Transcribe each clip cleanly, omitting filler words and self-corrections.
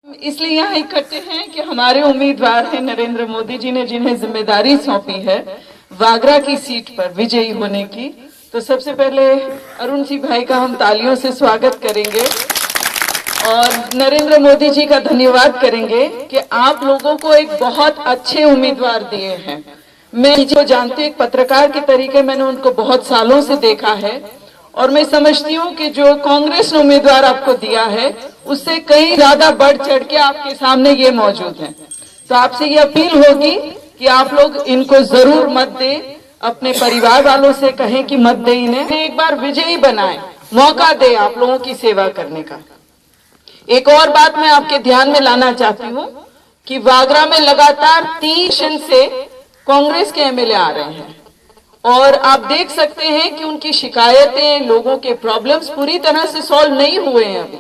इसलिए यहाँ इकट्ठे हैं कि हमारे उम्मीदवार हैं नरेंद्र मोदी जी ने जिन्हें जिम्मेदारी सौंपी है वागरा की सीट पर विजयी होने की। तो सबसे पहले अरुण सिंह भाई का हम तालियों से स्वागत करेंगे और नरेंद्र मोदी जी का धन्यवाद करेंगे कि आप लोगों को एक बहुत अच्छे उम्मीदवार दिए हैं। मैं जो जानती हूँ एक पत्रकार के तरीके मैंने उनको बहुत सालों से देखा है और मैं समझती हूँ कि जो कांग्रेस ने उम्मीदवार आपको दिया है उससे कहीं ज्यादा बढ़ चढ़ के आपके सामने ये मौजूद है। तो आपसे ये अपील होगी कि आप लोग इनको जरूर मत दें, अपने परिवार वालों से कहें कि मत दें, इन्हें एक बार विजयी बनाएं, मौका दे आप लोगों की सेवा करने का। एक और बात मैं आपके ध्यान में लाना चाहती हूँ कि वागरा में लगातार 3 दिन से कांग्रेस के एमएलए आ रहे हैं और आप देख सकते हैं कि उनकी शिकायतें, लोगों के प्रॉब्लम्स पूरी तरह से सॉल्व नहीं हुए हैं। अभी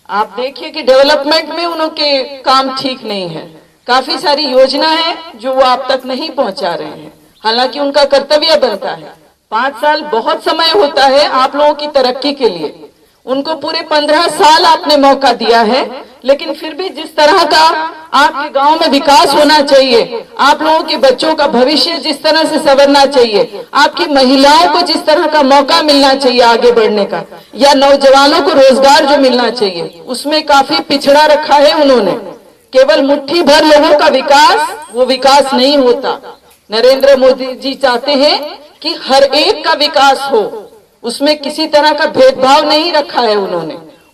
आप देखिए कि डेवलपमेंट में उनके काम ठीक नहीं है, काफी सारी योजना है जो वो आप तक नहीं पहुंचा रहे हैं, हालांकि उनका कर्तव्य बनता है। 5 साल बहुत समय होता है आप लोगों की तरक्की के लिए, उनको पूरे 15 साल आपने मौका दिया है, लेकिन फिर भी जिस तरह का आपके गांव में विकास होना चाहिए, आप लोगों के बच्चों का भविष्य जिस तरह से संवरना चाहिए, आपकी महिलाओं को जिस तरह का मौका मिलना चाहिए आगे बढ़ने का, या नौजवानों को रोजगार जो मिलना चाहिए, उसमें काफी पिछड़ा रखा है उन्होंने। केवल मुट्ठी भर लोगों का विकास, वो विकास नहीं होता। नरेंद्र मोदी जी चाहते हैं कि हर एक का विकास हो, उसमें किसी तरह का भेदभाव नहीं रखा है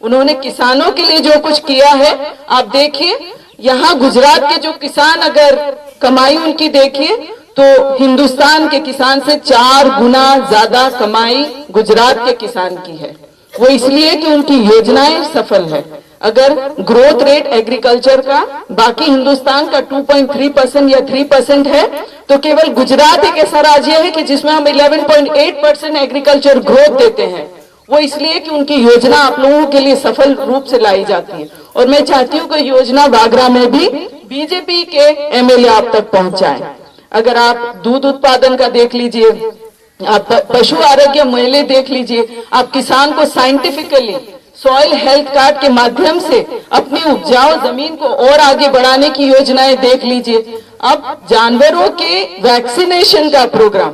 उन्होंने किसानों के लिए जो कुछ किया है आप देखिए। यहाँ गुजरात के जो किसान अगर कमाई उनकी देखिए तो हिंदुस्तान के किसान से 4 गुना ज्यादा कमाई गुजरात के किसान की है। वो इसलिए कि उनकी योजनाएं सफल है। अगर ग्रोथ रेट एग्रीकल्चर का बाकी हिंदुस्तान का 2.3% या 3% है तो केवल गुजरात एक ऐसा राज्य है कि जिसमें हम 11.8% एग्रीकल्चर ग्रोथ देते हैं। वो इसलिए कि उनकी योजना आप लोगों के लिए सफल रूप से लाई जाती है और मैं चाहती हूँ कि योजना वागरा में भी बीजेपी के एमएलए आप तक पहुंचाएं। अगर आप दूध उत्पादन का देख लीजिए, आप पशु आरोग्य मेले देख लीजिए, आप किसान को साइंटिफिकली सॉइल हेल्थ कार्ड के माध्यम से अपनी उपजाऊ जमीन को और आगे बढ़ाने की योजनाएं देख लीजिए। अब जानवरों के वैक्सीनेशन का प्रोग्राम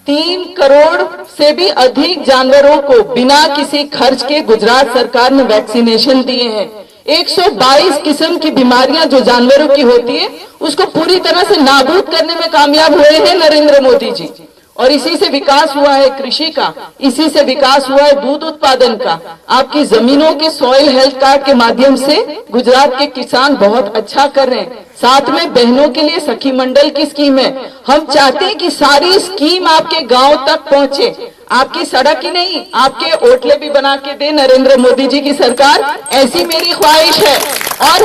3 करोड़ से भी अधिक जानवरों को बिना किसी खर्च के गुजरात सरकार ने वैक्सीनेशन दिए हैं। 122 किस्म की बीमारियां जो जानवरों की होती है उसको पूरी तरह से नाबूद करने में कामयाब हुए हैं नरेंद्र मोदी जी। और इसी से विकास हुआ है कृषि का, इसी से विकास हुआ है दूध उत्पादन का। आपकी जमीनों के सॉइल हेल्थ कार्ड के माध्यम से गुजरात के किसान बहुत अच्छा कर रहे हैं। साथ में बहनों के लिए सखी मंडल की स्कीम है। हम चाहते हैं कि सारी स्कीम आपके गांव तक पहुंचे। आपकी सड़क ही नहीं, आपके ओटले भी बना के दे नरेंद्र मोदी जी की सरकार, ऐसी मेरी ख्वाहिश है। और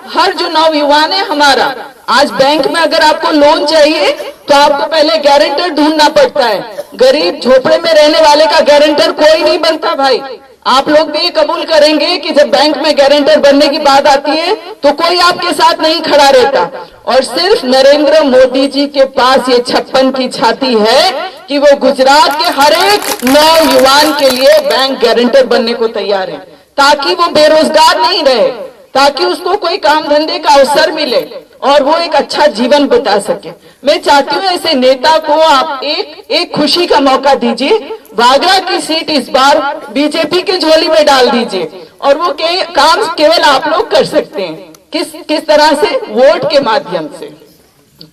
हर जो नौयुवान है हमारा, आज बैंक में अगर आपको लोन चाहिए तो आपको पहले गारंटर ढूंढना पड़ता है। गरीब झोपड़े में रहने वाले का गारंटर कोई नहीं बनता भाई। आप लोग भी ये कबूल करेंगे कि जब बैंक में गारंटर बनने की बात आती है तो कोई आपके साथ नहीं खड़ा रहता। और सिर्फ नरेंद्र मोदी जी के पास ये 56 की छाती है कि वो गुजरात के हर एक नौयुवान के लिए बैंक गारंटर बनने को तैयार है, ताकि वो बेरोजगार नहीं रहे, ताकि उसको कोई काम धंधे का अवसर मिले और वो एक अच्छा जीवन बिता सके। मैं चाहती हूँ ऐसे नेता को आप एक खुशी का मौका दीजिए। वागरा की सीट इस बार बीजेपी के झोली में डाल दीजिए और वो काम केवल आप लोग कर सकते हैं। किस तरह से? वोट के माध्यम से,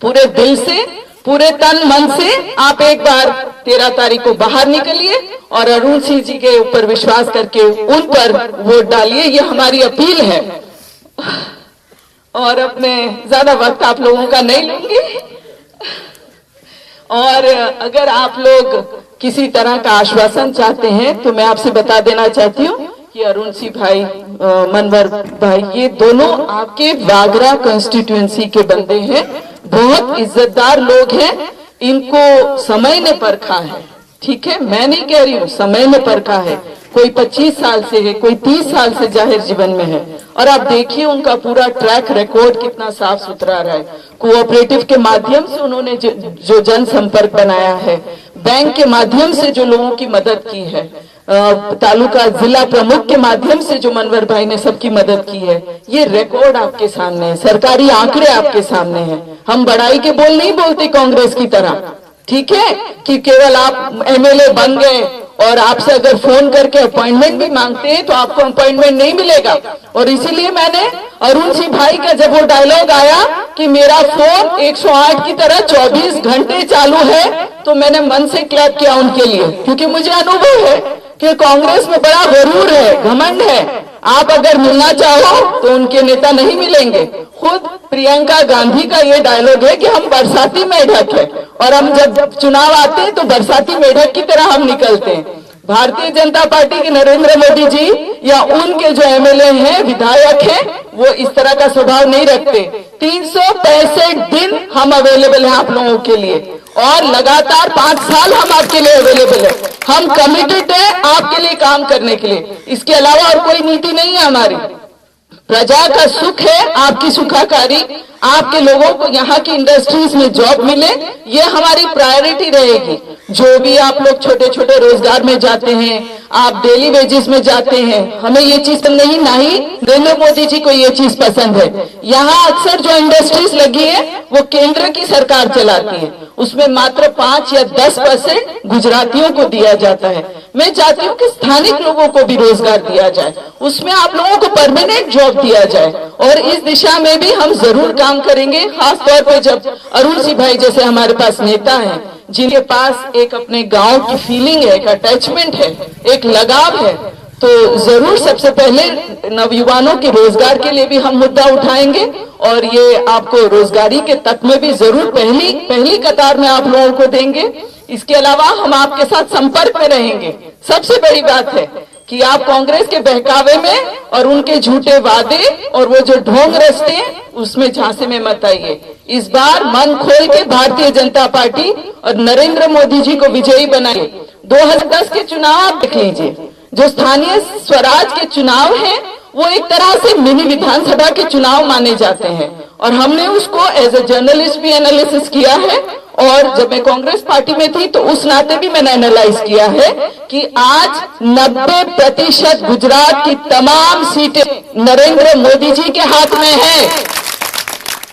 पूरे दिल से, पूरे तन मन से आप एक बार 13 तारीख को बाहर निकलिए और अरुण सिंह जी के ऊपर विश्वास करके उन पर वोट डालिए। ये हमारी अपील है। और अब मैं ज्यादा वक्त आप लोगों का नहीं लूंगी। और अगर आप लोग किसी तरह का आश्वासन चाहते हैं तो मैं आपसे बता देना चाहती हूँ कि अरुण सिंह भाई, मनवर भाई, ये दोनों आपके वागरा कंस्टिट्यूएंसी के बंदे हैं, बहुत इज्जतदार लोग हैं। इनको समय ने परखा है, ठीक है, मैं नहीं कह रही हूँ, समय ने परखा है। कोई 25 साल से है, कोई 30 साल से जाहिर जीवन में है, और आप देखिए उनका पूरा ट्रैक रिकॉर्ड कितना साफ सुथरा रहा है। कोऑपरेटिव के माध्यम से उन्होंने जो जनसंपर्क बनाया है, बैंक के माध्यम से जो लोगों की मदद की है, तालुका जिला प्रमुख के माध्यम से जो मनवर भाई ने सबकी मदद की है, ये रिकॉर्ड आपके सामने है, सरकारी आंकड़े आपके सामने हैं। हम बड़ाई के बोल नहीं बोलते कांग्रेस की तरह, ठीक है, कि केवल आप एमएलए बन गए और आपसे अगर फोन करके अपॉइंटमेंट भी मांगते हैं तो आपको अपॉइंटमेंट नहीं मिलेगा। और इसीलिए मैंने अरुण सिंह भाई का जब वो डायलॉग आया कि मेरा फोन 108 की तरह 24 घंटे चालू है, तो मैंने मन से क्लैप किया उनके लिए, क्योंकि मुझे अनुभव है कि कांग्रेस में बड़ा गरूर है, घमंड है। आप अगर मिलना चाहो तो उनके नेता नहीं मिलेंगे। खुद प्रियंका गांधी का ये डायलॉग है कि हम बरसाती मेढक है, और हम जब चुनाव आते हैं तो बरसाती मेढक की तरह हम निकलते हैं। भारतीय जनता पार्टी के नरेंद्र मोदी जी या उनके जो एमएलए हैं, विधायक हैं, वो इस तरह का स्वभाव नहीं रखते। 365 दिन हम अवेलेबल हैं आप लोगों के लिए, और लगातार 5 साल हम आपके लिए अवेलेबल है। हम कमिटेड है आपके लिए काम करने के लिए, इसके अलावा और कोई नीति नहीं है हमारी। प्रजा का सुख है आपकी सुखाकारी, आपके लोगों को यहाँ की इंडस्ट्रीज में जॉब मिले, ये हमारी प्रायोरिटी रहेगी। जो भी आप लोग छोटे छोटे रोजगार में जाते हैं, आप डेली वेजेस में जाते हैं, हमें ये चीज पसंद नहीं, ना ही नरेंद्र मोदी जी को ये चीज पसंद है। यहाँ अक्सर जो इंडस्ट्रीज लगी है वो केंद्र की सरकार चलाती है, उसमें मात्र 5 या 10% गुजरातियों को दिया जाता है। मैं चाहती हूँ कि स्थानिक लोगों को भी रोजगार दिया जाए, उसमें आप लोगों को परमानेंट जॉब दिया जाए, और इस दिशा में भी हम जरूर काम करेंगे। खास तौर पे जब अरुण सिंह भाई जैसे हमारे पास नेता हैं, जिनके पास एक अपने गांव की फीलिंग है, एक अटैचमेंट है, एक लगाव है, तो जरूर सबसे पहले नवयुवानों के रोजगार के लिए भी हम मुद्दा उठाएंगे, और ये आपको रोजगारी के तक में भी जरूर पहली कतार में आप लोगों को देंगे। इसके अलावा हम आपके साथ संपर्क में रहेंगे। सबसे बड़ी बात है कि आप कांग्रेस के बहकावे में और उनके झूठे वादे और वो जो ढोंग रचते उसमें झांसे में मत आइए। इस बार मन खोल के भारतीय जनता पार्टी और नरेंद्र मोदी जी को विजयी बनाइए। 2010 के चुनाव आप देख लीजिए, जो स्थानीय स्वराज के चुनाव हैं वो एक तरह से मिनी विधानसभा के चुनाव माने जाते हैं, और हमने उसको एज ए जर्नलिस्ट भी एनालिसिस किया है, और जब मैं कांग्रेस पार्टी में थी तो उस नाते भी मैंने एनालाइज किया है कि आज 90% गुजरात की तमाम सीटें नरेंद्र मोदी जी के हाथ में है।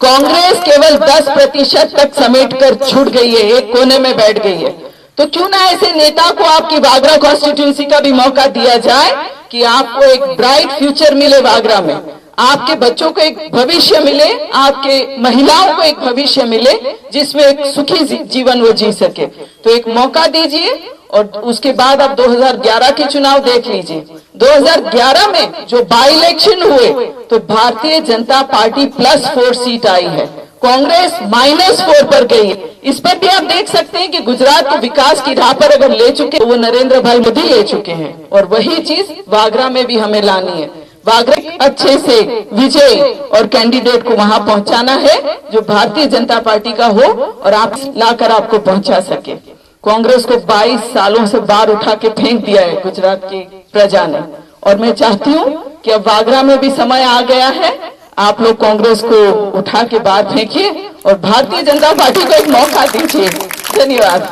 कांग्रेस केवल 10% तक समेट कर छूट गई है, एक कोने में बैठ गई है। तो क्यों ना ऐसे नेता को आपकी वागरा कॉन्स्टिट्यूंसी का भी मौका दिया जाए कि आपको एक ब्राइट फ्यूचर मिले वागरा में, आपके बच्चों को एक भविष्य मिले, आपके महिलाओं को एक भविष्य मिले जिसमें एक सुखी जीवन वो जी सके। तो एक मौका दीजिए, और उसके बाद आप 2011 के चुनाव देख लीजिए। 2011 में जो बाई इलेक्शन हुए तो भारतीय जनता पार्टी +4 सीट आई है, कांग्रेस -4 पर गई है। इस पर भी आप देख सकते हैं कि गुजरात को विकास की राह पर अगर ले चुके तो वो नरेंद्र भाई मोदी ले चुके हैं, और वही चीज वागरा में भी हमें लानी है। वागरा अच्छे से विजय और कैंडिडेट को वहां पहुंचाना है जो भारतीय जनता पार्टी का हो और आप लाकर आपको पहुंचा सके। कांग्रेस को 22 सालों से बाहर उठा के फेंक दिया है गुजरात की प्रजा ने, और मैं चाहती हूँ कि अब वागरा में भी समय आ गया है, आप लोग कांग्रेस को उठा के बाहर फेंकिए और भारतीय जनता पार्टी को एक मौका दीजिए। धन्यवाद।